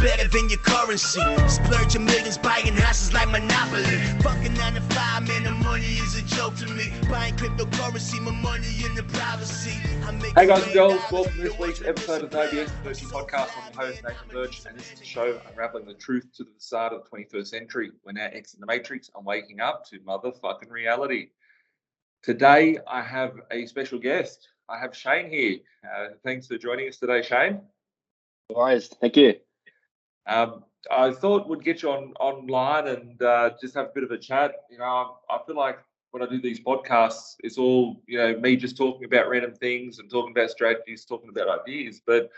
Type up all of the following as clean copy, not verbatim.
better than your currency. Splurging millions, buying houses like Monopoly. Fucking 9 to 5, man, the money is a joke to me. Buying cryptocurrency, my money in the privacy. Hey guys and girls, welcome to this week's episode of the B.Invested podcast. I'm your host, Nathan Birch, and this is the show unraveling the truth to the facade of the 21st century. We're now exiting the matrix and waking up to motherfucking reality. Today, I have a special guest. I have Shane here. Thanks for joining us today, Shane. No worries. Thank you. I thought we'd get you online and just have a bit of a chat. You know, I feel like when I do these podcasts, it's all, you know, me just talking about random things and talking about strategies, talking about ideas. But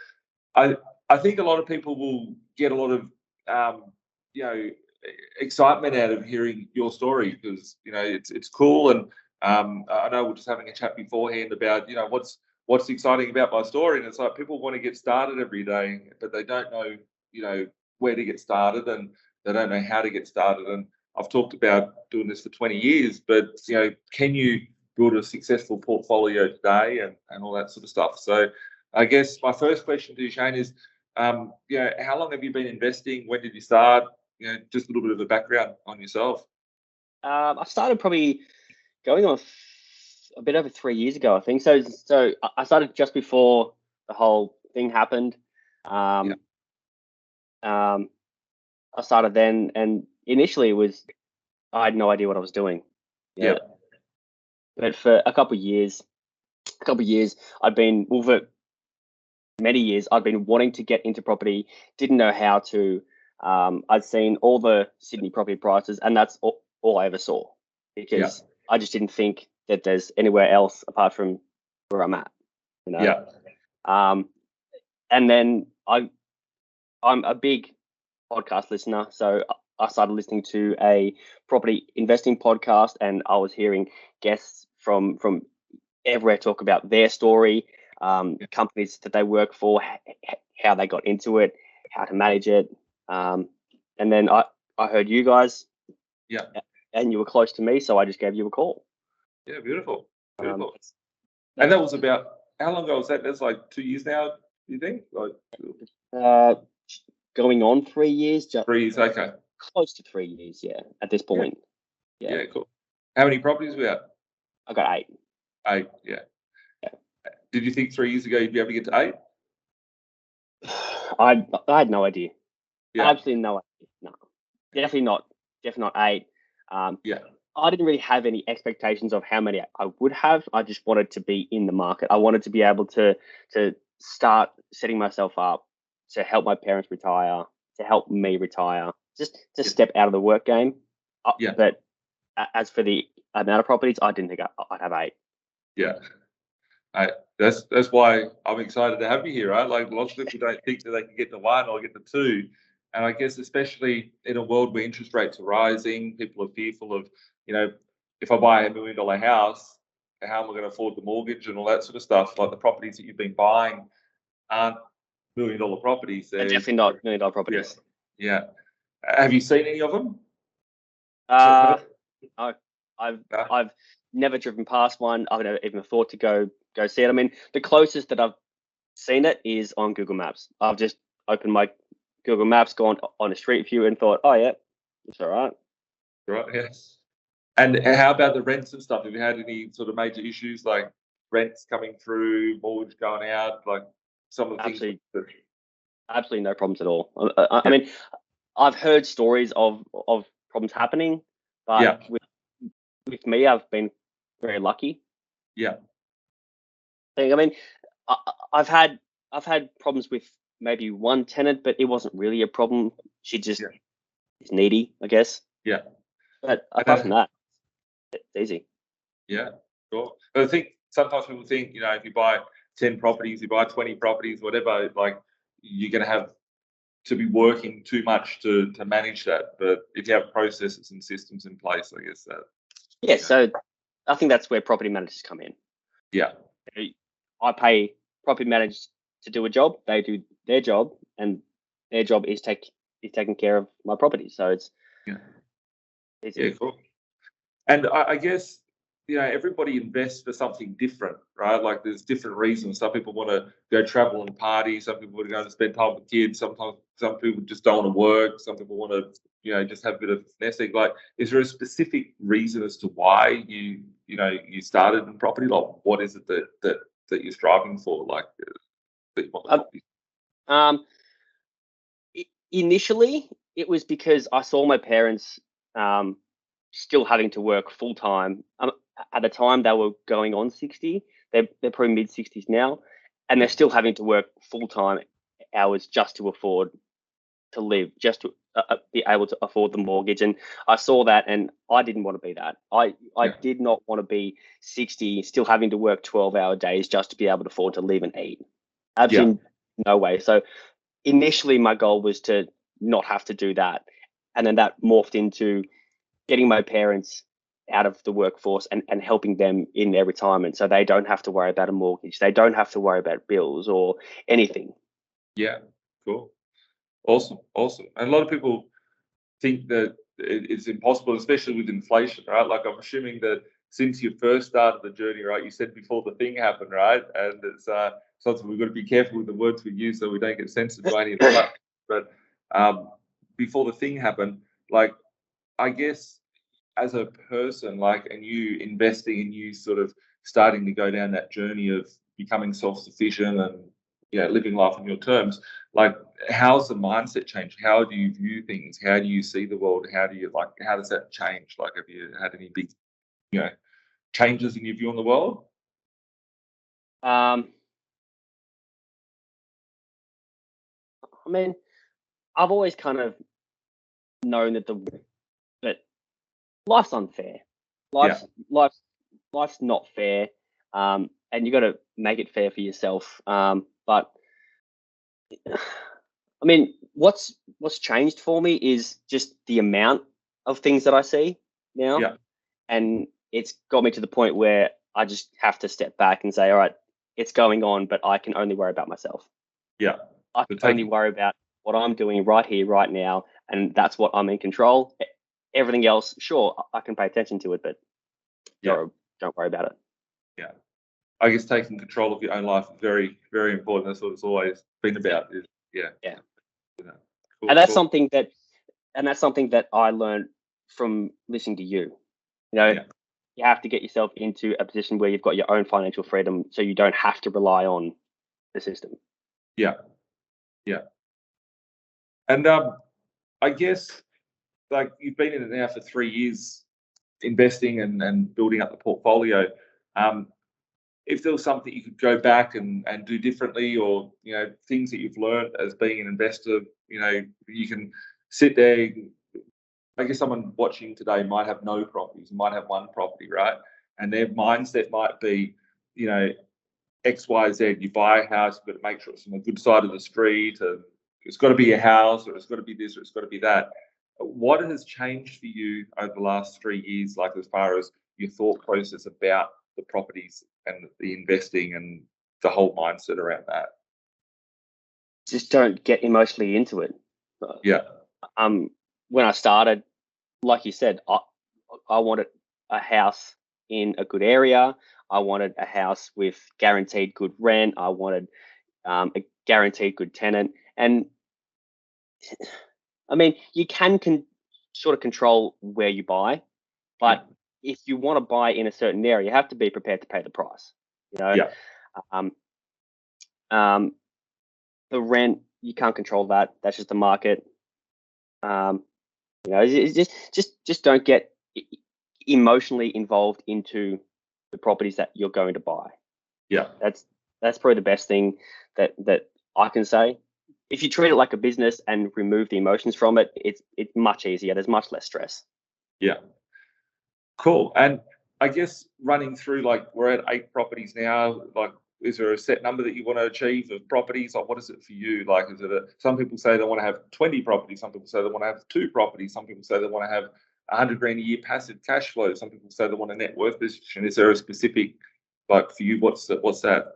I think a lot of people will get a lot of, excitement out of hearing your story because, you know, it's cool. And I know we're just having a chat beforehand about, you know, what's exciting about my story. And it's like people want to get started every day, but they don't know, you know, where to get started and they don't know how to get started. And I've talked about doing this for 20 years, but, you know, can you build a successful portfolio today and all that sort of stuff? So I guess my first question to you, Shane, is, how long have you been investing? When did you start? You know, just a little bit of a background on yourself. I started probably going on a bit over 3 years ago, I think. So I started just before the whole thing happened. I started then, and initially I had no idea what I was doing. Yeah. But for a couple of years, I'd been, for many years, I'd been wanting to get into property, didn't know how to. I'd seen all the Sydney property prices, and that's all I ever saw because I just didn't think that there's anywhere else apart from where I'm at, you know? Yeah. And then I'm a big podcast listener, so I started listening to a property investing podcast, and I was hearing guests from everywhere talk about their story, companies that they work for, how they got into it, how to manage it. And then I heard you guys, and you were close to me, so I just gave you a call. Yeah, beautiful. And that was about, how long ago was that? That's like 2 years now, do you think? Like, going on 3 years. 3 years, okay. Close to 3 years, yeah, at this point. Yeah, cool. How many properties were you at? I got 8. 8, yeah. Did you think 3 years ago you'd be able to get to 8? I had no idea. Yeah. Absolutely no idea. No, definitely not 8. I didn't really have any expectations of how many I would have. I just wanted to be in the market. I wanted to be able to start setting myself up to help my parents retire, to help me retire, just to step out of the work game. But as for the amount of properties, I didn't think I'd have 8. Yeah. That's why I'm excited to have you here, right? Like lots of people don't think that they can get to 1 or get to 2. And I guess especially in a world where interest rates are rising, people are fearful of, you know, if I buy $1 million house, how am I going to afford the mortgage and all that sort of stuff? Like the properties that you've been buying aren't $1 million properties. They're definitely not $1 million properties. Yeah. Have you seen any of them? No. I've never driven past one. I've never even thought to go see it. I mean, the closest that I've seen it is on Google Maps. I've just opened my Google Maps, gone on a street view, and thought, oh yeah, it's all right. Right. Yes. And how about the rents and stuff? Have you had any sort of major issues like rents coming through, mortgage going out, like some of the things? Absolutely no problems at all. I mean, I've heard stories of problems happening, but with me, I've been very lucky. Yeah. I mean, I've had problems with maybe one tenant, but it wasn't really a problem. She just is needy, I guess. Yeah. But apart from that, it's easy. Yeah, sure. But I think sometimes people think, you know, if you buy 10 properties, you buy 20 properties, whatever, like you're going to have to be working too much to manage that. But if you have processes and systems in place, I guess that. Yeah, so I think that's where property managers come in. Yeah. I pay property managers to do a job. They do their job, and their job is taking care of my property. So it's easy. Yeah, cool. And I guess everybody invests for something different, right? Like there's different reasons. Some people want to go travel and party. Some people want to go and spend time with kids. Sometimes some people just don't want to work. Some people want to, just have a bit of nesting. Like, is there a specific reason as to why you started in property? Like, what is it that you're striving for? Like, that you want the property? Initially, it was because I saw my parents still having to work full time. At the time, they were going on 60. They're probably mid 60s now, and they're still having to work full time hours just to afford to live, just to be able to afford the mortgage. And I saw that, and I didn't want to be that. I did not want to be 60, still having to work 12-hour days just to be able to afford to live and eat. Absolutely no way. So initially, my goal was to not have to do that, and then that morphed into getting my parents out of the workforce and helping them in their retirement, so they don't have to worry about a mortgage, they don't have to worry about bills or anything. Yeah, cool, awesome. And a lot of people think that it's impossible, especially with inflation, right? Like, I'm assuming that since you first started the journey, right, you said before the thing happened, right? And it's something we've got to be careful with the words we use so we don't get censored by any of that. But before the thing happened, like, I guess as a person, like, and you investing and you sort of starting to go down that journey of becoming self-sufficient and living life on your terms, like, how's the mindset changed? How do you view things? How do you see the world? How does that change? Like, have you had any big changes in your view on the world? I mean, I've always kind of known that life's unfair. Life's not fair, and you got to make it fair for yourself. But I mean, what's changed for me is just the amount of things that I see now, and it's got me to the point where I just have to step back and say, all right, it's going on, but I can only worry about myself. I can only worry about what I'm doing right here, right now, and that's what I'm in control. Everything else, sure, I can pay attention to it, but don't worry about it. I guess taking control of your own life is very, very important. That's what it's always been about. Cool, and that's something that I learned from listening to you. You have to get yourself into a position where you've got your own financial freedom, so you don't have to rely on the system. And I guess, like, you've been in it now for 3 years, investing and building up the portfolio. If there was something you could go back and do differently, or things that you've learned as being an investor, you can sit there. I guess someone watching today might have no properties, might have one property, right? And their mindset might be, X, Y, Z. You buy a house, you've got to make sure it's on the good side of the street, and it's got to be a house, or it's got to be this, or it's got to be that. What has changed for you over the last 3 years, like, as far as your thought process about the properties and the investing and the whole mindset around that? Just don't get emotionally into it. When I started, like you said, I wanted a house in a good area. I wanted a house with guaranteed good rent. I wanted a guaranteed good tenant. And I mean, you can sort of control where you buy, but if you want to buy in a certain area, you have to be prepared to pay the price. The rent, you can't control that. That's just the market. Just don't get emotionally involved into the properties that you're going to buy. That's probably the best thing that I can say. If you treat it like a business and remove the emotions from it, it's much easier. There's much less stress. Cool. And I guess running through, like, we're at 8 properties now. Like, is there a set number that you want to achieve of properties? Like, what is it for you? Like, is it some people say they want to have 20 properties. Some people say they want to have 2 properties. Some people say they want to have $100,000 a year passive cash flow. Some people say they want a net worth position. Is there a specific, like, for you, what's that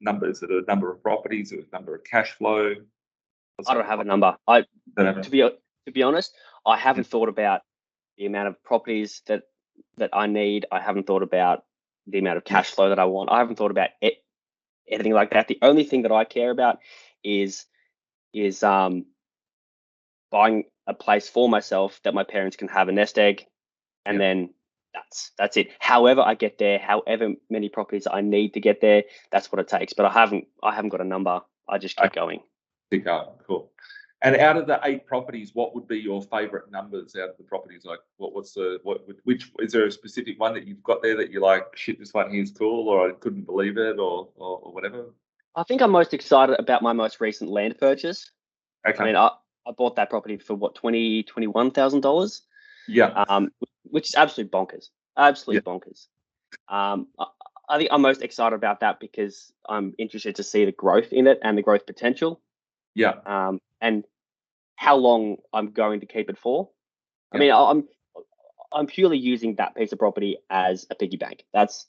number? Is it a number of properties or a number of cash flow? I don't have a number. To be honest, I haven't thought about the amount of properties that that I need. I haven't thought about the amount of cash flow that I want. I haven't thought about anything like that. The only thing that I care about is buying a place for myself that my parents can have a nest egg, and then that's it. However I get there, however many properties I need to get there, that's what it takes. But I haven't got a number. I just keep going. Keep going. Cool. And out of the 8 properties, what would be your favourite numbers out of the properties? Like, which is there a specific one that you've got there that you're like, shit, this one here's cool, or I couldn't believe it, or whatever? I think I'm most excited about my most recent land purchase. Okay. I mean, I bought that property for what, $21,000. Yeah. Which is absolute bonkers. Absolutely bonkers. I think I'm most excited about that because I'm interested to see the growth in it and the growth potential. Yeah. And how long I'm going to keep it for. I mean, I'm purely using that piece of property as a piggy bank. That's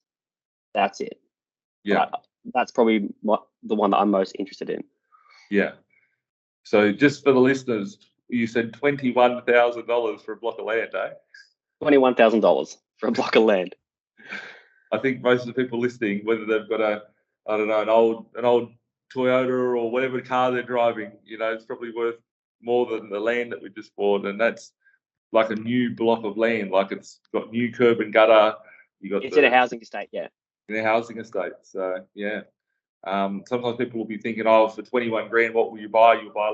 it. Yeah. But that's probably the one that I'm most interested in. Yeah. So just for the listeners, you said $21,000 for a block of land, eh? $21,000 for a block of land. I think most of the people listening, whether they've got an old Toyota or whatever car they're driving, it's probably worth more than the land that we just bought, and that's like a new block of land. Like it's got new curb and gutter. It's in a housing estate, yeah. In a housing estate, so yeah. Sometimes people will be thinking, oh, for 21 grand, what will you buy? You'll buy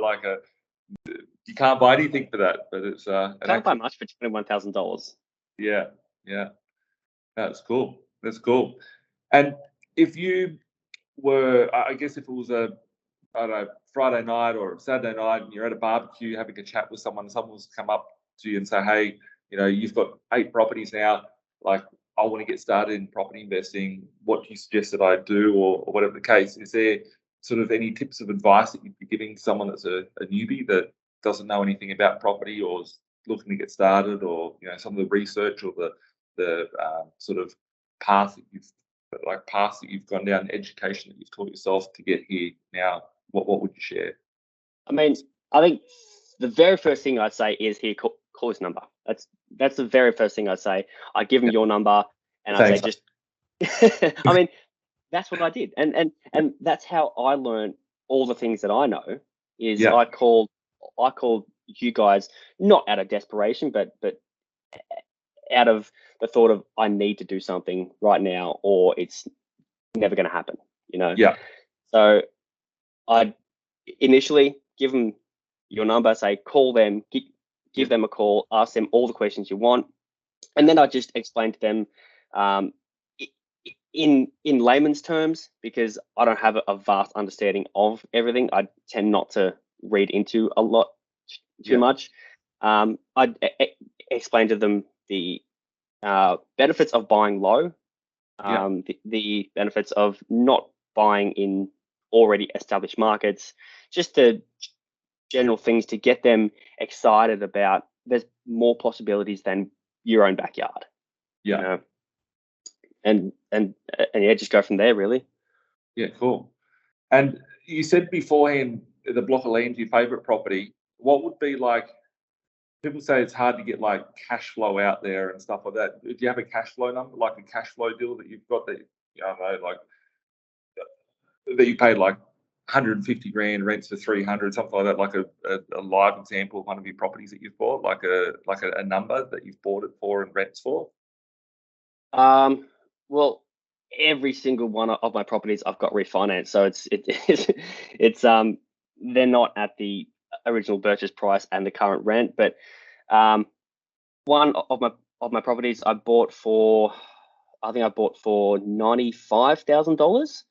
you can't buy anything for that, but it's can't buy much for $21,000. Yeah, that's cool. That's cool. And if you were, I guess, if it was Friday night or Saturday night, and you're at a barbecue having a chat with someone's come up to you and say, hey, you've got 8 properties now, like, I want to get started in property investing. What do you suggest that I do, or whatever the case? Is there sort of any tips of advice that you'd be giving someone that's a newbie that doesn't know anything about property or is looking to get started, or some of the research or the sort of path that you've gone down, the education that you've taught yourself to get here now? What would you share? I mean, I think the very first thing I'd say is call his number. That's the very first thing I'd say. I give him your number and I say just I mean, that's what I did. And that's how I learned all the things that I know is I called you guys not out of desperation, but out of the thought of I need to do something right now or it's never going to happen, Yeah. So I'd initially give them your number, say call them, give them a call, ask them all the questions you want, and then I just explain to them in layman's terms, because I don't have a vast understanding of everything. I tend not to read into a lot too much. I'd explain to them the benefits of buying low, the benefits of not buying in already established markets, just the general things to get them excited about there's more possibilities than your own backyard. And just go from there, really. Yeah, cool. And you said beforehand the block of land, your favourite property. What would be like? People say it's hard to get like cash flow out there and stuff like that. Do you have a cash flow number, like a cash flow deal that you've got that that you paid like 150 grand, rents for 300, something like that, like a live example of one of your properties that you've bought, like a number that you've bought it for and rents for? Well, every single one of my properties I've got refinanced, so it's they're not at the original purchase price and the current rent, but one of my properties I bought for $95,000,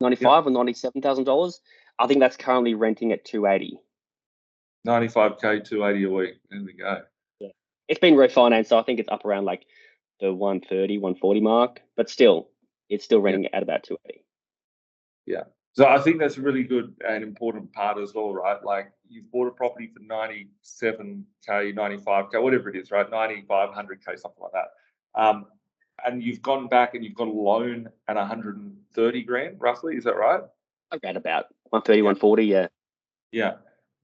or $97,000. I think that's currently renting at $280. $95K, $280 a week. There we go. Yeah, it's been refinanced, so I think it's up around like the 130, 140 mark, but still, it's still renting at about $280. Yeah. So I think that's a really good and important part as well, right? Like you've bought a property for 97K, 95K, whatever it is, right? 95, 100K, something like that. And you've gone back and you've got a loan at 130 grand, roughly. Is that right? Around about 130, 140, yeah. Yeah.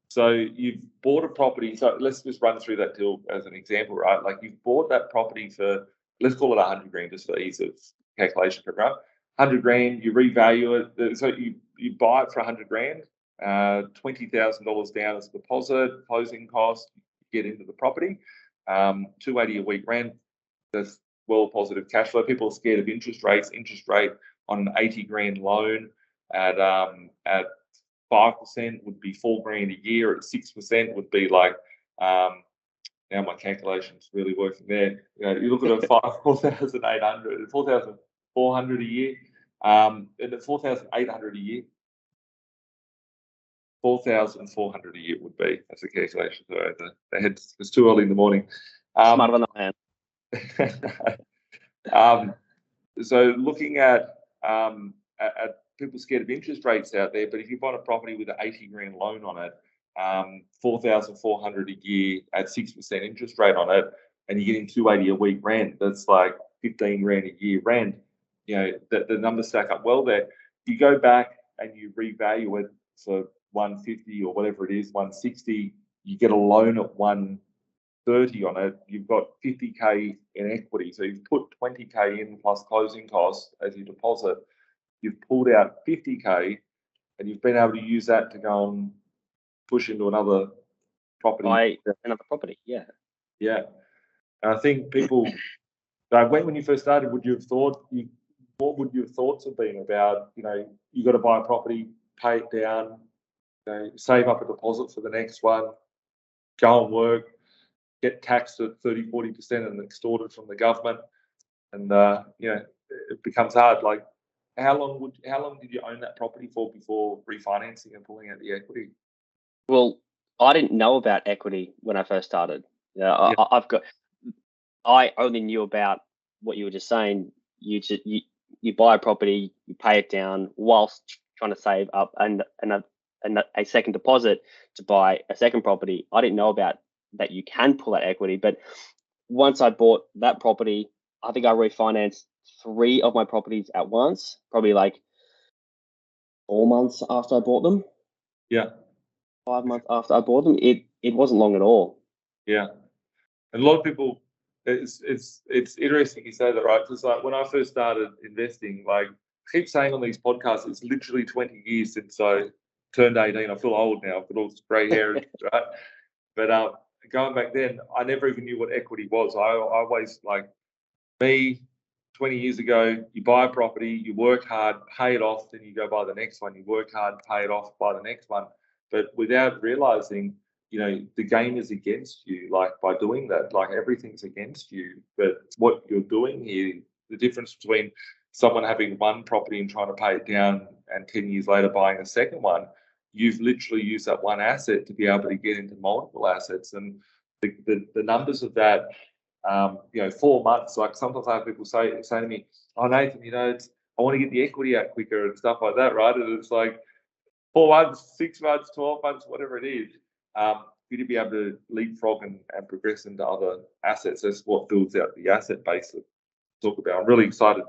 So you've bought a property. So let's just run through that deal as an example, right? Like you've bought that property for let's call it 100 grand just for ease of calculation, right? 100 grand, you revalue it. So you buy it for 100 grand, $20,000 down as a deposit, closing cost, you get into the property, 280 a week rent. That's well positive cash flow. People are scared of interest rates. Interest rate on an 80 grand loan at 5% would be $4 grand a year. At 6% would be like now my calculation's really working there. You look at a 4,800, 4,400 a year, and at 4,800 a year, 4,400 a year would be. That's the calculation. So it's too early in the morning. Smarter than I am. So looking at people scared of interest rates out there, but if you buy a property with an 80 grand loan on it, 4,400 a year at 6% interest rate on it, and you're getting 280 a week rent, that's like 15 grand a year rent. The numbers stack up well there. You go back and you revalue it for 150 or whatever it is, 160, you get a loan at 130 on it, you've got 50k in equity. So you've put 20k in plus closing costs as your deposit. You've pulled out 50k, and you've been able to use that to go and push into another property. Buy another property, yeah. Yeah. And I think people, when you first started, what would your thoughts have been about, you got to buy a property, pay it down, save up a deposit for the next one, go and work, get taxed at 30-40% and extorted from the government, and it becomes hard. Like, how long did you own that property for before refinancing and pulling out the equity? Well, I didn't know about equity when I first started. I only knew about what you were just saying. You buy a property, you pay it down whilst trying to save up and a second deposit to buy a second property. I didn't know about that you can pull out equity, but once I bought that property, I think I refinanced 3 of my properties at once, probably like 4 months after I bought them. Yeah. 5 months after I bought them. It wasn't long at all. Yeah. And a lot of people, it's interesting you say that, right? Because like when I first started investing, like I keep saying on these podcasts, it's literally 20 years since I turned 18. I feel old now. I've got all this grey hair, right? But going back then, I never even knew what equity was. I always, like me, 20 years ago, you buy a property, you work hard, pay it off, then you go buy the next one. You work hard, pay it off, buy the next one. But without realizing, the game is against you, like by doing that, like everything's against you. But what you're doing here, the difference between someone having one property and trying to pay it down and 10 years later buying a second one, you've literally used that one asset to be able to get into multiple assets. And the numbers of that, 4 months, like sometimes I have people say to me, oh, Nathan, I want to get the equity out quicker and stuff like that, right? And it's like 4 months, 6 months, 12 months, whatever it is, for you to be able to leapfrog and progress into other assets. That's what builds out the asset base that I talk about. I'm really excited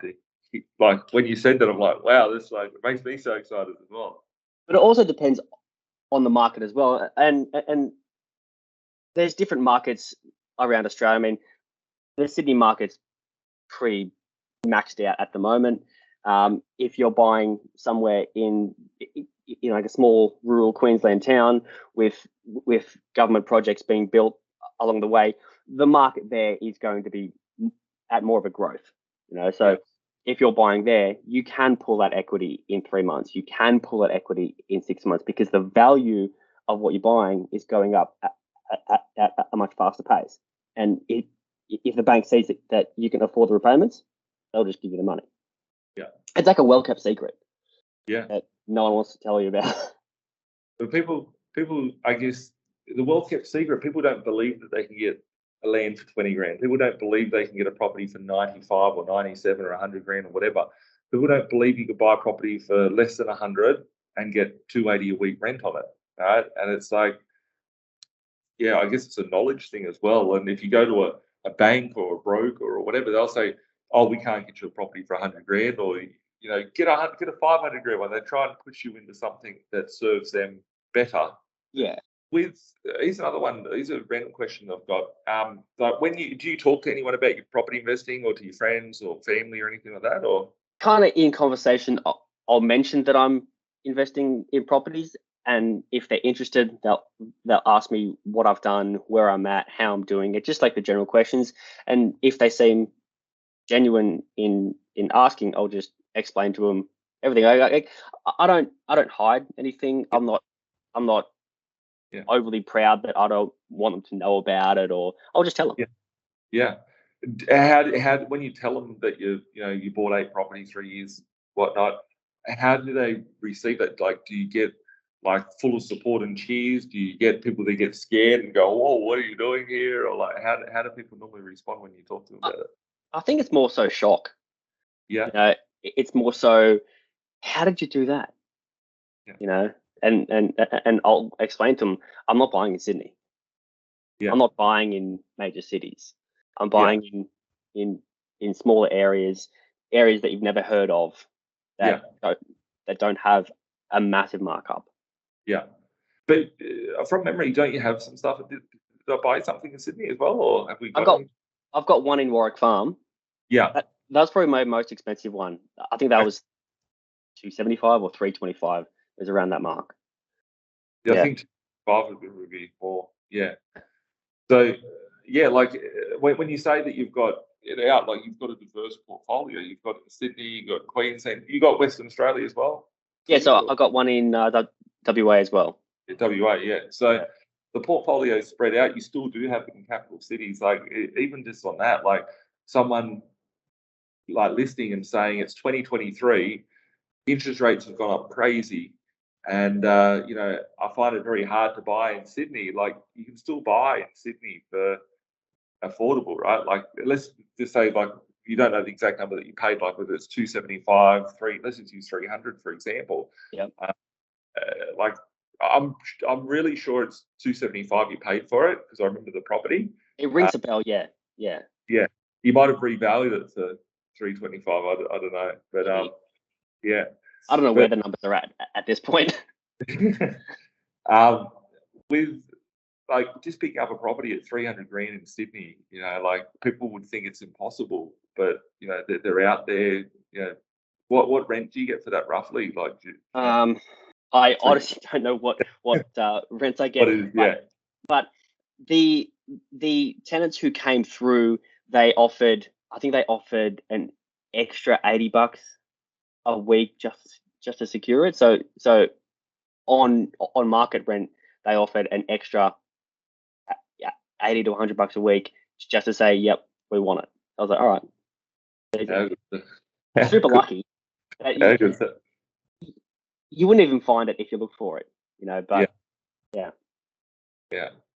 like when you said that, I'm like, wow, this it makes me so excited as well. But it also depends on the market as well. And there's different markets around Australia. I mean, the Sydney market's pretty maxed out at the moment. If you're buying somewhere in like a small rural Queensland town with government projects being built along the way, the market there is going to be at more of a growth. So if you're buying there, you can pull that equity in 3 months. You can pull that equity in 6 months because the value of what you're buying is going up at a much faster pace. And if the bank sees that you can afford the repayments, they'll just give you the money. Yeah. It's like a well-kept secret. Yeah. That no one wants to tell you about. But people, I guess, the well-kept secret, people don't believe that they can get a land for 20 grand. People don't believe they can get a property for 95 or 97 or 100 grand or whatever. People don't believe you could buy a property for less than 100 and get 280 a week rent on it, right? And it's like, yeah, I guess it's a knowledge thing as well. And if you go to a bank or a broker or whatever, they'll say, oh, we can't get you a property for 100 grand, or get a 500 grand one. They try and push you into something that serves them better. Yeah. Here's another one. Here's a random question I've got. Like, do you talk to anyone about your property investing, or to your friends or family or anything like that, or? Kind of in conversation, I'll mention that I'm investing in properties, and if they're interested, they'll ask me what I've done, where I'm at, how I'm doing it, just like the general questions. And if they seem genuine in asking, I'll just explain to them everything. I don't hide anything. I'm not overly proud that I don't want them to know about it, or I'll just tell them. Yeah. How when you tell them that you bought 8 properties, 3 years, whatnot, how do they receive that? Like, do you get like full of support and cheers? Do you get people that get scared and go, "Whoa, what are you doing here?" Or like, how do people normally respond when you talk to them about it? I think it's more so shock. Yeah. It's more so, how did you do that? Yeah. And I'll explain to them, I'm not buying in Sydney. Yeah. I'm not buying in major cities. I'm buying in smaller areas that you've never heard of, that don't have a massive markup. Yeah. But from memory, don't you have some stuff? Did I buy something in Sydney as well, or have we got? I've got one in Warwick Farm. Yeah. That's probably my most expensive one. I think that was $275 or $325. It was around that mark. Yeah, I think 5 would be more. Yeah. So like when you say that you've got it out, like you've got a diverse portfolio. You've got Sydney, you've got Queensland, you got Western Australia as well. Yeah, so I got one in WA as well. WA, yeah. So the portfolio is spread out. You still do have it in capital cities. Like even just on that, like someone like listing and saying it's 2023, interest rates have gone up crazy, and I find it very hard to buy in Sydney. Like you can still buy in Sydney for affordable, right? Like let's just say like you don't know the exact number that you paid, like whether it's 275, 3. Let's just use 300 for example. Yeah. Like I'm really sure it's 275 you paid for it, because I remember the property. It rings a bell, yeah. Yeah. You might have revalued it to 325. I don't know, but yeah. I don't know where the numbers are at this point. With like just picking up a property at 300 grand in Sydney, like people would think it's impossible, but they're out there. What rent do you get for that roughly? Like, I honestly don't know what rents I get. But the tenants who came through, I think they offered an extra $80 a week just to secure it. So on market rent, they offered an extra $80 to $100 a week just to say, yep, we want it. I was like, all right. Super lucky. You wouldn't even find it if you look for it, but yeah.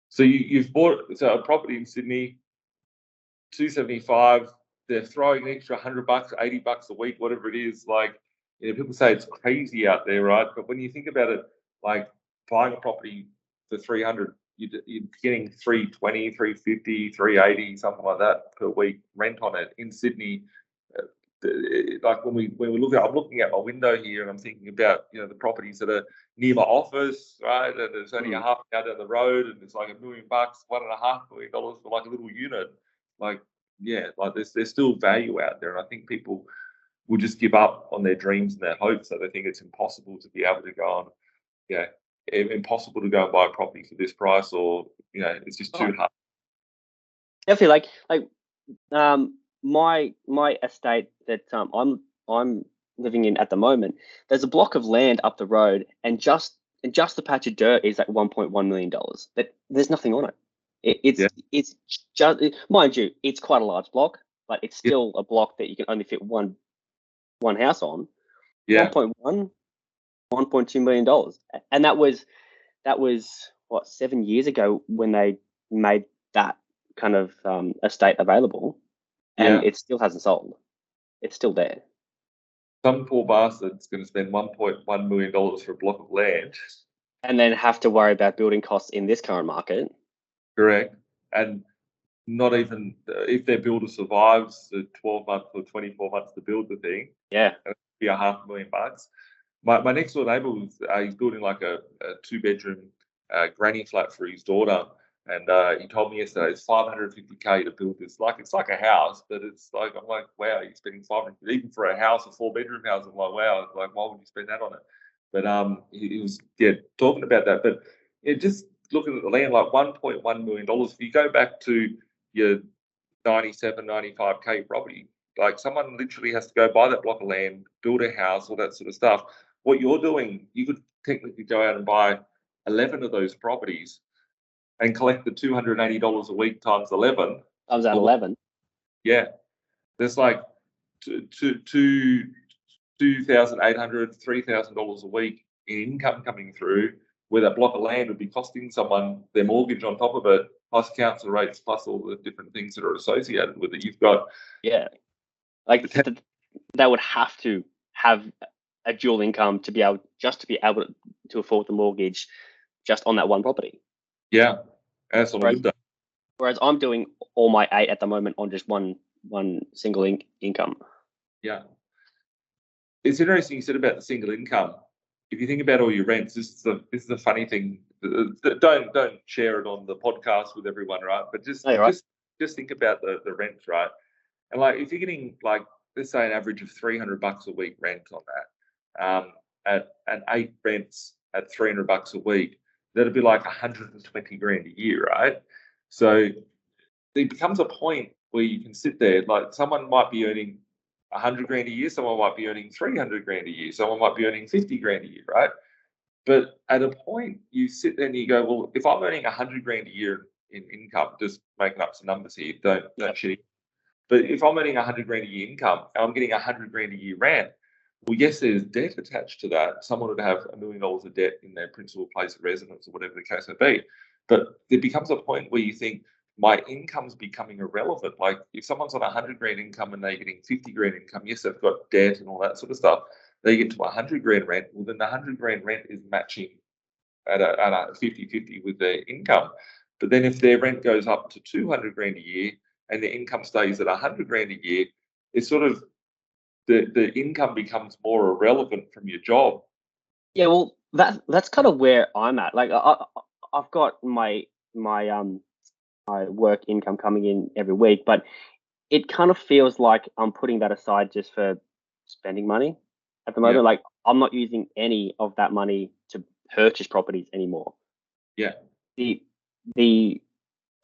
So you've bought a property in Sydney, 275. They're throwing an extra $100, $80 a week, whatever it is. Like, people say it's crazy out there, right? But when you think about it, like buying a property for 300, you're getting 320, 350, 380, something like that per week rent on it in Sydney. Like when we look at, I'm looking at my window here and I'm thinking about the properties that are near my office, right? And there's only a half an hour down the road, and it's like $1 million, $1.5 million for like a little unit. Like like there's still value out there, and I think people will just give up on their dreams and their hopes that they think it's impossible to be able to go on. Impossible to go and buy a property for this price, or it's just too hard. Definitely, like my estate that I'm living in at the moment, there's a block of land up the road, and just the patch of dirt is like $1.1 million. There's nothing on it. It's just, mind you, it's quite a large block, but it's still a block that you can only fit one house on. 1.2 million dollars, and that was what, 7 years ago when they made that kind of estate available, and it still hasn't sold. It's still there. Some poor bastard's going to spend $1.1 million for a block of land, and then have to worry about building costs in this current market. Correct. And not even if their builder survives the 12 months or 24 months to build the thing. Yeah, it'll be $500,000. My next door neighbour was he's building like a 2-bedroom granny flat for his daughter. And he told me yesterday it's $550K to build this. Like, it's like a house, but it's like, I'm like, wow, you're spending 500, even for a house, a 4-bedroom house. I'm like, wow, like, why would you spend that on it? But he was talking about that. But just looking at the land, like $1.1 million. If you go back to your 97, 95K property, like, someone literally has to go buy that block of land, build a house, all that sort of stuff. What you're doing, you could technically go out and buy 11 of those properties and collect the $280 a week times 11. Times that 11. Yeah, there's like $2,800, $3,000 a week in income coming through, where that block of land would be costing someone their mortgage on top of it, plus council rates, plus all the different things that are associated with it. You've got that would have to have a dual income to be able to afford the mortgage just on that one property. Yeah, that's on a good day. Whereas I'm doing all my 8 at the moment on just one single income. Yeah, it's interesting you said about the single income. If you think about all your rents, this is the funny thing. Don't share it on the podcast with everyone, right? But just think about the rents, right? And like, if you're getting, like, let's say an average of $300 a week rent on that, at 8 rents at $300 a week, that'd be like 120 grand a year, right? So there becomes a point where you can sit there, like, someone might be earning 100 grand a year, someone might be earning 300 grand a year, someone might be earning 50 grand a year, right? But at a point, you sit there and you go, well, if I'm earning 100 grand a year in income, just making up some numbers here, don't shit. But if I'm earning 100 grand a year income and I'm getting 100 grand a year rent, well, yes, there's debt attached to that. Someone would have $1 million of debt in their principal place of residence or whatever the case may be. But there becomes a point where you think, my income's becoming irrelevant. Like, if someone's on 100 grand income and they're getting 50 grand income, yes, they've got debt and all that sort of stuff. They get to 100 grand rent. Well, then the 100 grand rent is matching at a 50-50 with their income. But then if their rent goes up to 200 grand a year and their income stays at 100 grand a year, it's sort of, the income becomes more irrelevant from your job. Yeah, well, that's kind of where I'm at. Like, I've got my work income coming in every week, but it kind of feels like I'm putting that aside just for spending money at the moment. Like, I'm not using any of that money to purchase properties anymore. Yeah. The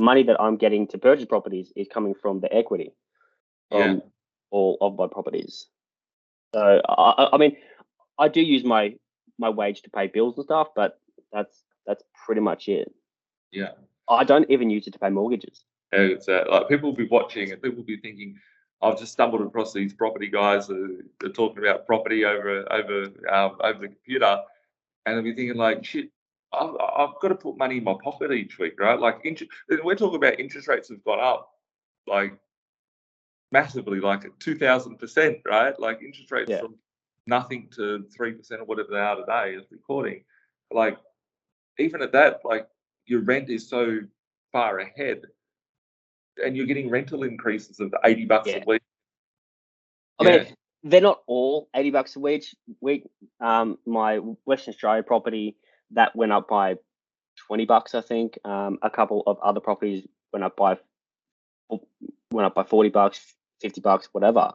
money that I'm getting to purchase properties is coming from the equity from all of my properties. So I mean, I do use my wage to pay bills and stuff, but that's pretty much it. Yeah. I don't even use it to pay mortgages. It's like, people will be watching and people will be thinking, I've just stumbled across these property guys that are talking about property over the computer, and they'll be thinking, like, shit, I've got to put money in my pocket each week, right? Like, we're talking about interest rates have gone up, like, massively, like at 2,000%, right? Like, interest rates from nothing to 3% or whatever they are today is recording. Like, even at that, like, your rent is so far ahead, and you're getting rental increases of $80 a week. I mean, they're not all $80 a week. My Western Australia property, that went up by $20, I think. A couple of other properties went up by $40, $50, whatever.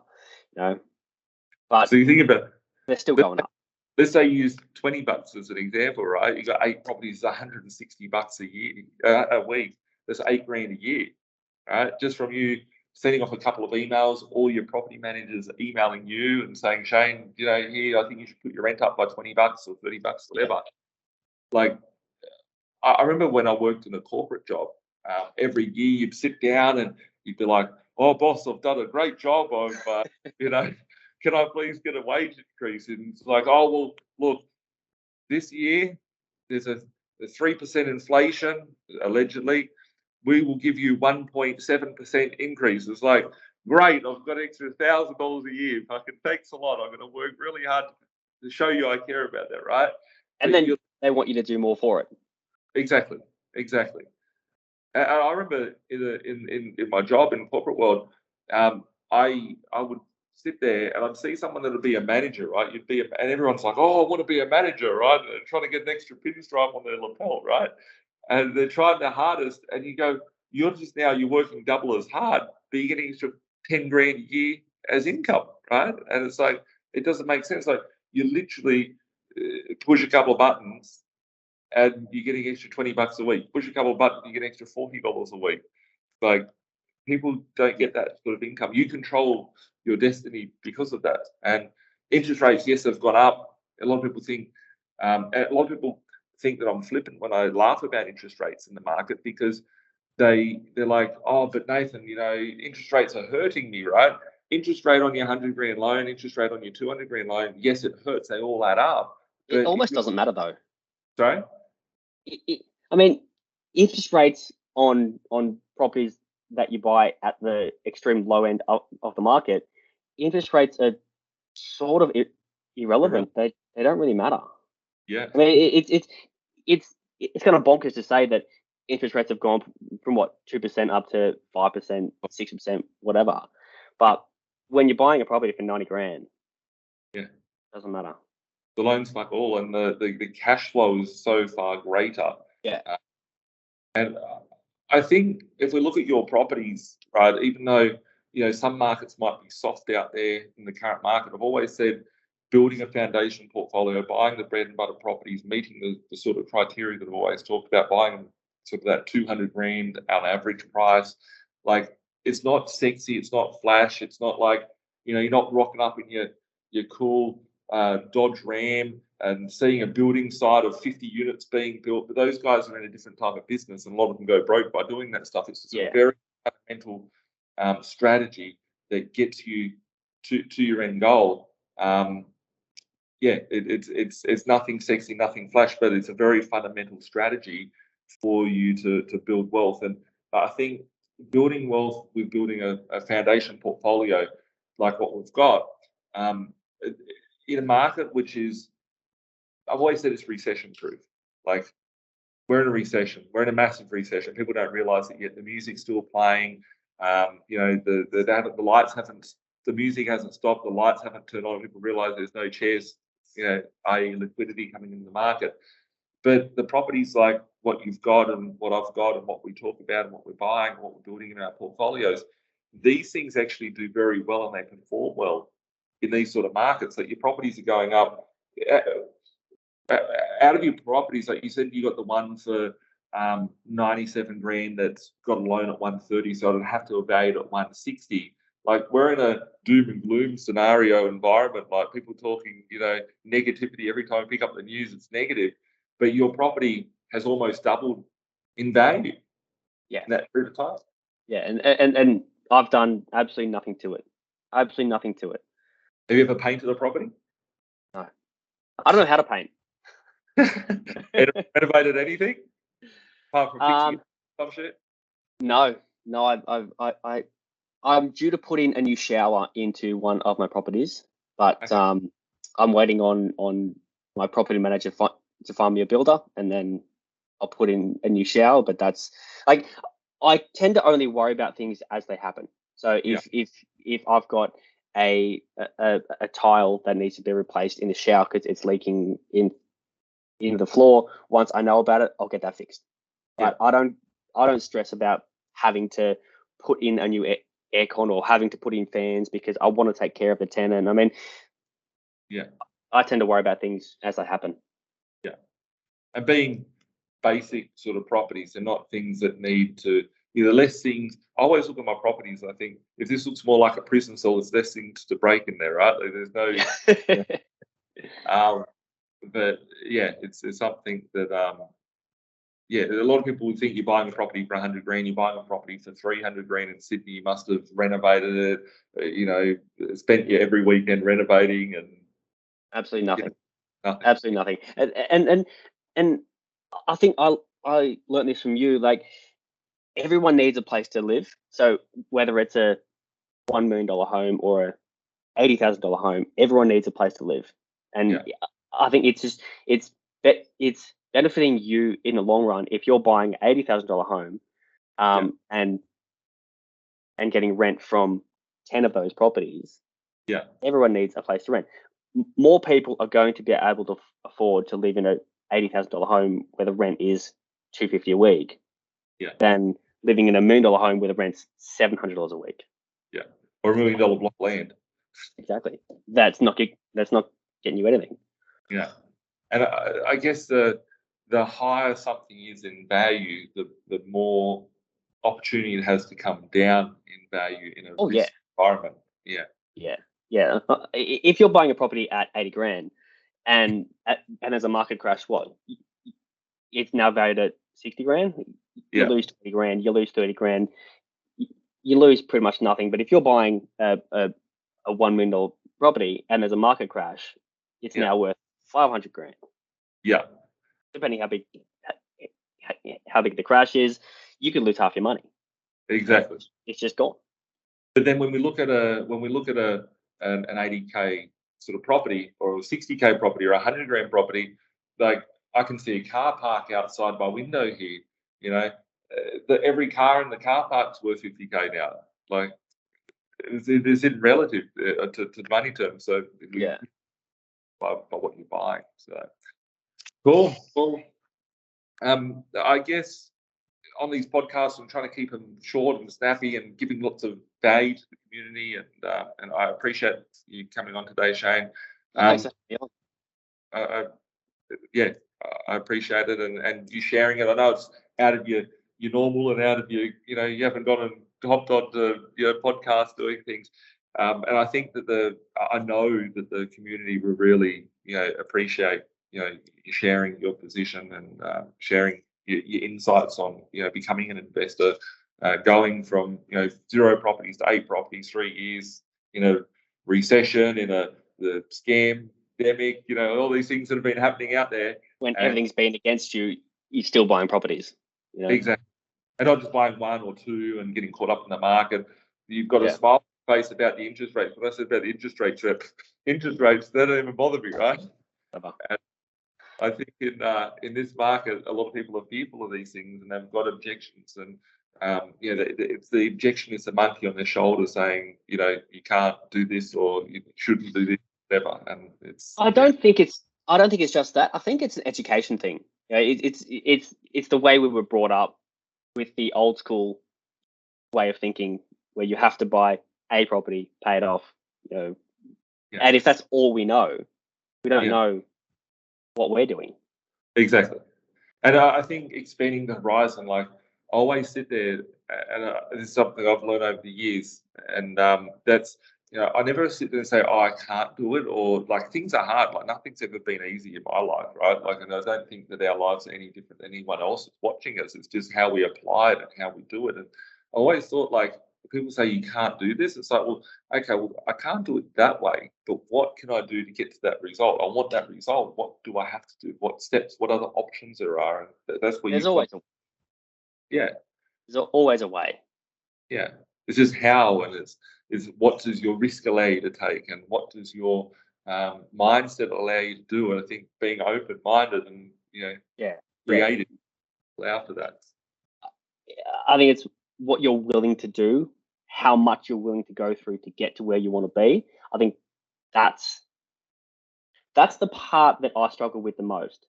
You know, but so you think about, they're still going up. Let's say you use $20 as an example, right? You got 8 properties, $160 a year, a week. That's $8 grand a year, right? Just from you sending off a couple of emails, all your property managers emailing you and saying, Shane, you know, here, I think you should put your rent up by $20 or $30, whatever. Like, I remember when I worked in a corporate job, every year you'd sit down and you'd be like, oh, boss, I've done a great job. You know, can I please get a wage increase? And it's like, oh, well, look, this year there's a 3% inflation, allegedly. We will give you 1.7% increase. It's like, great, I've got extra $1,000 a year. Fucking thanks a lot. I'm going to work really hard to show you I care about that, right? And then they want you to do more for it. Exactly. And I remember in my job in the corporate world, I would sit there and I'd see someone that'll be a manager, right? And everyone's like, oh, I want to be a manager, right? And they're trying to get an extra pinstripe on their lapel, right? And they're trying their hardest, and you go, you're working double as hard, but you're getting extra 10 grand a year as income, right? And it's like, it doesn't make sense. Like, you literally push a couple of buttons and you're getting extra $20 a week. Push a couple of buttons, you get extra $40 a week. Like, people don't get that sort of income. You control your destiny because of that. And interest rates, yes, have gone up. A lot of people think that I'm flippant when I laugh about interest rates in the market, because they're like, oh, but Nathan, interest rates are hurting me, right? Interest rate on your 100 grand loan, interest rate on your 200 grand loan, yes, it hurts. They all add up. It almost doesn't matter though. Sorry? I mean, interest rates on properties that you buy at the extreme low end of the market, interest rates are sort of irrelevant. They don't really matter. Yeah. I mean, it's kind of bonkers to say that interest rates have gone from 2% up to 5%, 6%, whatever. But when you're buying a property for 90 grand, yeah, doesn't matter. The loans fuck all, and the cash flow is so far greater. Yeah. And I think if we look at your properties, right, even though some markets might be soft out there in the current market, I've always said building a foundation portfolio, buying the bread and butter properties, meeting the sort of criteria that I've always talked about, buying sort of that 200 grand on average price. Like, it's not sexy, it's not flash, it's not like, you're not rocking up in your cool Dodge Ram and seeing a building site of 50 units being built. But those guys are in a different type of business, and a lot of them go broke by doing that stuff. It's just a very fundamental strategy that gets you to your end goal. It's nothing sexy, nothing flash, but it's a very fundamental strategy for you to build wealth. And I think building wealth with building a foundation portfolio like what we've got in a market which is, I've always said, it's recession proof. Like, we're in a recession, we're in a massive recession. People don't realize it yet. The music's still playing. The lights haven't, the music hasn't stopped, the lights haven't turned on. People realize there's no chairs, i.e. liquidity coming in the market. But the properties like what you've got and what I've got and what we talk about and what we're buying and what we're building in our portfolios, these things actually do very well, and they perform well in these sort of markets. That your properties are going up. Out of your properties, like you said, you got the one for 97 grand that's got a loan at 130, so I'd have to evaluate at 160. Like, we're in a doom and gloom scenario environment, like people talking, negativity. Every time we pick up the news, it's negative. But your property has almost doubled in value. Yeah. In that period of time. Yeah, and I've done absolutely nothing to it. Absolutely nothing to it. Have you ever painted a property? No. I don't know how to paint. Renovated anything? Apart from fixing some shit? No. I'm due to put in a new shower into one of my properties, but I'm waiting on my property manager to find me a builder, and then I'll put in a new shower. But that's like, I tend to only worry about things as they happen. So if I've got a tile that needs to be replaced in the shower because it's leaking into the floor, once I know about it, I'll get that fixed. But I don't stress about having to put in a new aircon or having to put in fans because I want to take care of the tenant. I mean, I tend to worry about things as they happen. Yeah, and being basic sort of properties, they're not things that need to, less things. I always look at my properties and I think, if this looks more like a prison cell, there's less things to break in there, right? There's no but it's something that a lot of people would think you're buying a property for 100 grand, you're buying a property for 300 grand in Sydney, you must have renovated it, spent every weekend renovating, and absolutely nothing. Nothing. Absolutely nothing. And I think I learned this from you. Like, everyone needs a place to live. So whether it's a $1 million home or a $80,000 home, everyone needs a place to live. And I think it's benefiting you in the long run if you're buying an $80,000 home and getting rent from 10 of those properties. Yeah. Everyone needs a place to rent. More people are going to be able to afford to live in a $80,000 home where the rent is $250 a week, Yeah. than living in a $1 million home where the rent's $700 a week. Yeah. Or $1 million block of land. Exactly. That's not getting you anything. Yeah. And I guess the higher something is in value, the more opportunity it has to come down in value in a risk environment. Yeah. Yeah. If you're buying a property at 80 grand and there's a market crash, it's now valued at 60 grand. You lose 20 grand, you lose 30 grand, you lose pretty much nothing. But if you're buying a $1 million property and there's a market crash, it's now worth 500 grand. Yeah. Depending how big the crash is, you could lose half your money. Exactly. It's just gone. But then when we look at an 80K sort of property, or a 60K property, or a 100 grand property, like I can see a car park outside my window here. You know, every car in the car park's worth 50K now. Like it's in relative to money terms. So by what you're buying. So cool. I guess on these podcasts, I'm trying to keep them short and snappy and giving lots of value to the community. And I appreciate you coming on today, Shane. Thanks. I appreciate it, and you sharing it. I know it's out of your normal and out of your, you haven't gone and hopped on to your podcast doing things. And I think that I know that the community will really, appreciate, you sharing your position and sharing your insights on, becoming an investor, going from, 0 properties to 8 properties, 3 years, recession, in the scam pandemic, all these things that have been happening out there. When everything's been against you, you're still buying properties. Exactly. And not just buying 1 or 2 and getting caught up in the market. You've got a smile face about the interest rates. When I said about the interest rates, they don't even bother me, right? And I think in this market, a lot of people are fearful of these things and they've got objections. And it's the objection is the monkey on their shoulder saying, you can't do this or you shouldn't do this, whatever. And I don't think it's just that. I think it's an education thing. It's the way we were brought up with the old school way of thinking, where you have to buy a property, pay it off, and if that's all we know, we don't know what we're doing. Exactly. And I think expanding the horizon, like I always sit there, and this is something I've learned over the years, and that's, I never sit there and say, oh, I can't do it, or like things are hard. Like nothing's ever been easy in my life, right? Like, and I don't think that our lives are any different than anyone else that's watching us. It's just how we apply it and how we do it. And I always thought, like, people say you can't do this. It's like, well, okay, I can't do it that way, but what can I do to get to that result? I want that result. What do I have to do? What steps? What other options there are? And that's where there's always a way. Yeah, it's just how, and it's what does your risk allow you to take, and what does your mindset allow you to do? And I think being open-minded and creative after that. I think it's what you're willing to do, how much you're willing to go through to get to where you want to be. I think that's the part that I struggle with the most.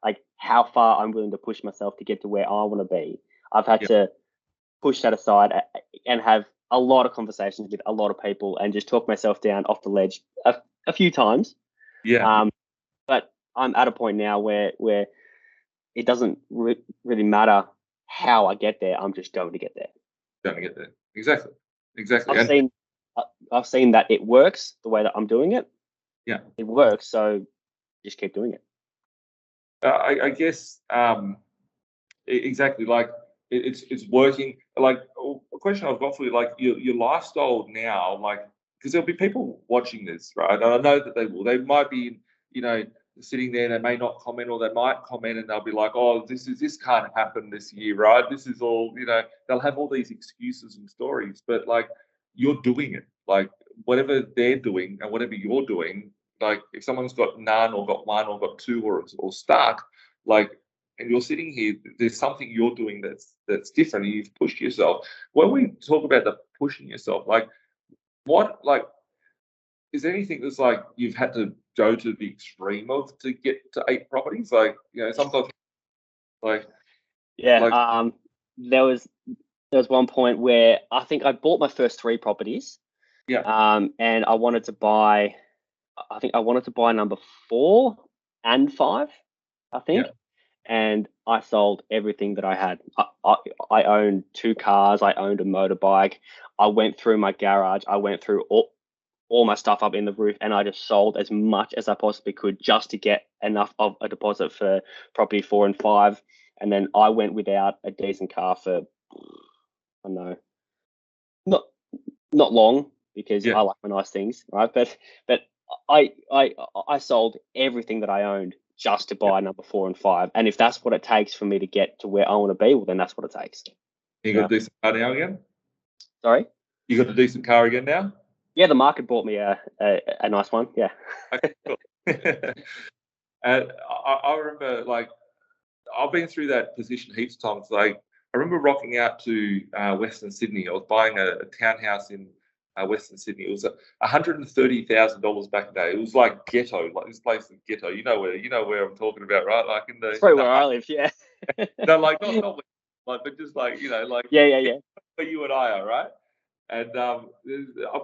Like how far I'm willing to push myself to get to where I want to be. I've had to push that aside and have a lot of conversations with a lot of people and just talk myself down off the ledge a few times. But I'm at a point now where it doesn't really matter how I get there. I'm just going to get there. Exactly. I've seen that it works the way that I'm doing it. Yeah, it works. So just keep doing it. I guess exactly. Like it's working. Like a question I've got for you, like your lifestyle now, like because there'll be people watching this, right? And I know that they will. They might be, sitting there, they may not comment, or they might comment and they'll be like, oh, this can't happen this year, right? This is all, they'll have all these excuses and stories, but like you're doing it. Like whatever they're doing and whatever you're doing, like if someone's got none or got 1 or got 2 or stuck, like, and you're sitting here, there's something you're doing that's different, and you've pushed yourself. When we talk about the pushing yourself, like what, like is there anything that's like you've had to go to the extreme of to get to 8 properties? Like, sometimes like Yeah. There was one point where I think I bought my first 3 properties. Yeah. And I wanted to buy. I think I wanted to buy number 4 and 5. I think. Yeah. And I sold everything that I had. I owned 2 cars. I owned a motorbike. I went through my garage. I went through all my stuff up in the roof, and I just sold as much as I possibly could just to get enough of a deposit for property 4 and 5. And then I went without a decent car for, I don't know, not long, because Yeah. I like my nice things, right? But I sold everything that I owned just to buy number 4 and 5. And if that's what it takes for me to get to where I want to be, well, then that's what it takes. You got a decent car now again? Sorry? You got a decent car again now? Yeah, the market bought me a nice one. Yeah. Okay, cool. And I remember, like, I've been through that position heaps of times. Like, I remember rocking out to Western Sydney. I was buying a townhouse in Western Sydney. It was $130,000 back in the day. It was like ghetto, like this place is ghetto. You know where I'm talking about, right? Like in the. That's probably where I live. Yeah. No, like not like, but just like like Yeah. where you and I are, right? And I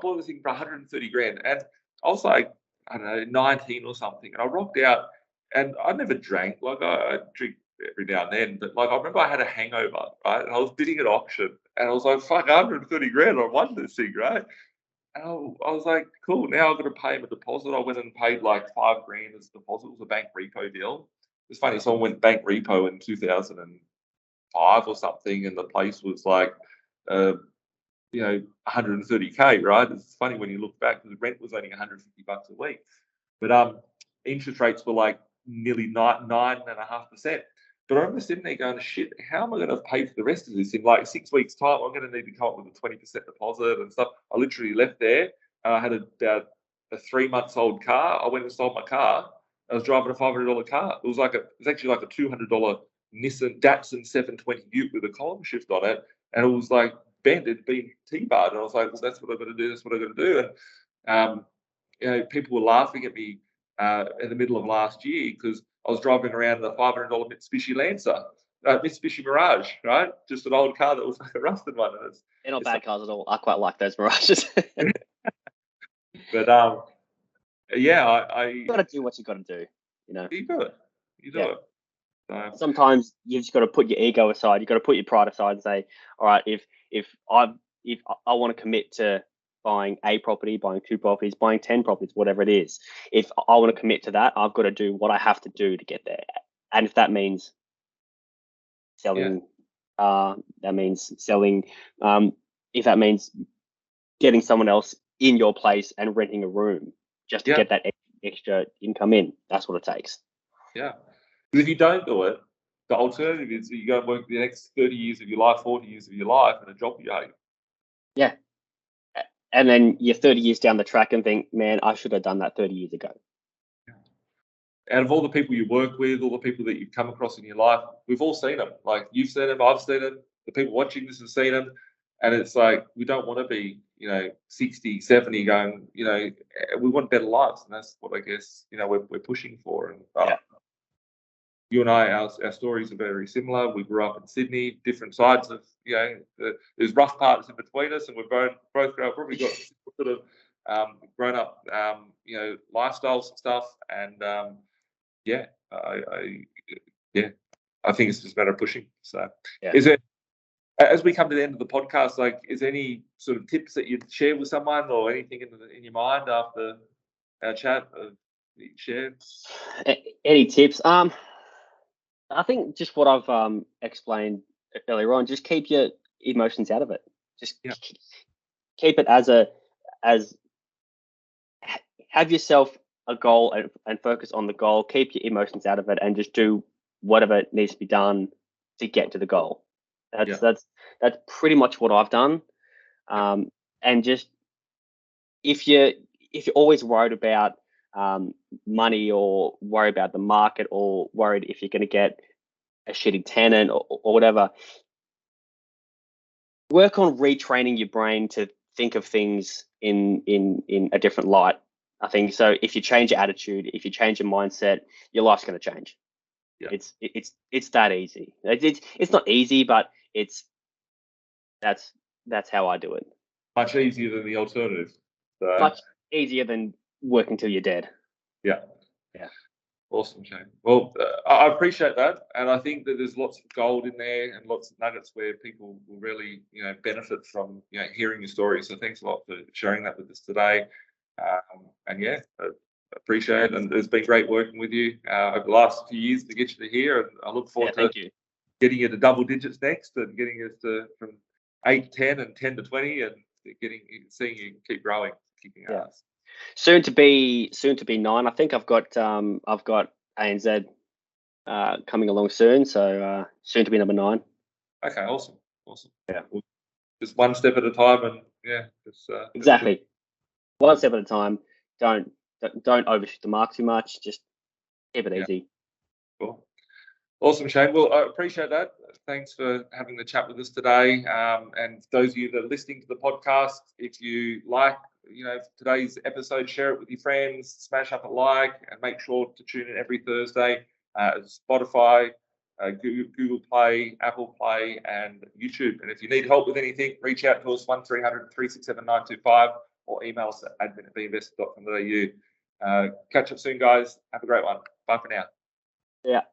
bought this thing for 130 grand, and I was like, I don't know, 19 or something, and I rocked out, and I never drank. Like I drink every now and then, but like I remember I had a hangover, right? And I was bidding at auction, and I was like, fuck, 130 grand, I won this thing, right? And I was like, cool, now I've got to pay him a deposit. I went and paid like 5 grand as a deposit. It was a bank repo deal. It's funny, someone went bank repo in 2005 or something, and the place was like, 130K, right? It's funny when you look back, because the rent was only $150 a week, but interest rates were like nearly 9.5%. But I remember sitting there going, shit, how am I going to pay for the rest of this in like 6 weeks' time? I'm going to need to come up with a 20% deposit and stuff. I literally left there, and I had about a 3-month-old car. I went and sold my car. I was driving a $500 car. It was actually like a $200 Nissan Datsun 720 Ute with a column shift on it, and it was like bent, it'd been T-barred, and I was like, well, that's what I've got to do. That's what I've got to do. And people were laughing at me in the middle of last year because I was driving around in a $500 Mitsubishi Lancer, Mitsubishi Mirage, right? Just an old car that was like a rusted one. And They're not bad cars at all. I quite like those Mirages. But yeah, you got to do what you got to do. You do it. You do it. So, sometimes you've just got to put your ego aside. You've got to put your pride aside and say, all right, if I want to commit to buying a property, buying 2 properties, buying 10 properties, whatever it is, if I want to commit to that, I've got to do what I have to do to get there. And if that means selling, that means selling. If that means getting someone else in your place and renting a room just to get that extra income in, that's what it takes. Yeah. Because if you don't do it, the alternative is you go and work the next 30 years of your life, 40 years of your life in a job you hate. Yeah. And then you're 30 years down the track and think, man, I should have done that 30 years ago. Out of all the people you work with, all the people that you've come across in your life, we've all seen them. Like, you've seen them, I've seen them, the people watching this have seen them. And it's like, we don't want to be, 60, 70 going, we want better lives. And that's what I guess, we're pushing for. And you and I, our stories are very similar. We grew up in Sydney, different sides of, there's rough parts in between us, and we've both probably got sort of grown up, lifestyles and stuff. And I think it's just a matter of pushing. So, is there, as we come to the end of the podcast, like, is there any sort of tips that you'd share with someone, or anything in your mind after our chat that you share? Any tips? I think just what I've explained earlier on. Just keep your emotions out of it. Just keep it as have yourself a goal and focus on the goal. Keep your emotions out of it, and just do whatever needs to be done to get to the goal. That's pretty much what I've done. And just if you're always worried about money, or worry about the market, or worried if you're going to get a shitty tenant or whatever, work on retraining your brain to think of things in a different light. I think so. If you change your attitude, if you change your mindset, your life's going to change. Yeah. It's that easy. It's not easy, but that's how I do it. Much easier than the alternative. So, Much easier than working till you're dead. Yeah. Yeah. Awesome, Shane. Well, I appreciate that, and I think that there's lots of gold in there and lots of nuggets where people will really, benefit from, hearing your story. So thanks a lot for sharing that with us today. And yeah, I appreciate it. And it's been great working with you over the last few years to get you to here. And I look forward to getting you to double digits next, and getting us to from 8 to 10 and 10 to 20, and seeing you keep growing, kicking ass. Soon to be 9. I think I've got ANZ coming along soon, so soon to be number 9. Okay, awesome. Yeah, well, just one step at a time, and exactly. One step at a time. Don't overshoot the mark too much. Just keep it easy. Cool. Awesome, Shane. Well, I appreciate that. Thanks for having the chat with us today. And those of you that are listening to the podcast, if you like, today's episode, share it with your friends, smash up a like, and make sure to tune in every Thursday. Spotify, Google Play, Apple Play, and YouTube. And if you need help with anything, reach out to us 1300 367 925 or email us at admin@binvested.com.au. Catch up soon, guys. Have a great one. Bye for now. Yeah.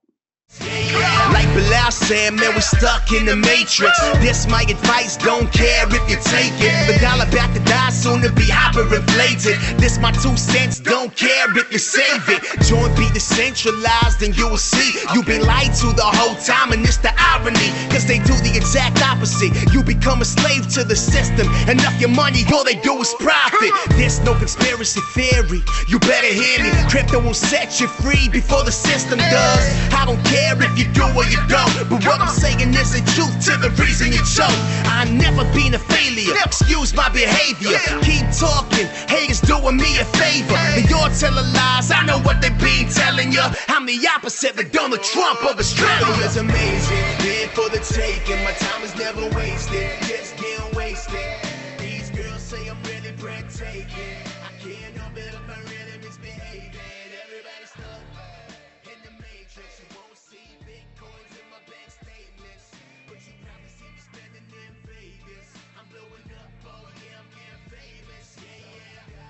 Like Bilal said, man, we're stuck in the matrix. This my advice, don't care if you take it. The dollar about to die, soon to be hyperinflated. This my 2 cents, don't care if you save it. Joint be decentralized and you will see you've been lied to the whole time, and it's the irony, cause they do the exact opposite. You become a slave to the system, enough your money, all they do is profit. There's no conspiracy theory, you better hear me. Crypto will set you free before the system does. I don't care if you do or you don't, but what I'm saying is the truth to the reason you choke. I never been a failure, excuse my behavior. Keep talking, haters doing me a favor. They all telling lies, I know what they been telling you. I'm the opposite of Donald Trump of Australia. It's amazing, there for the taking. My time is never wasted, just getting wasted. These girls say I'm really breathtaking.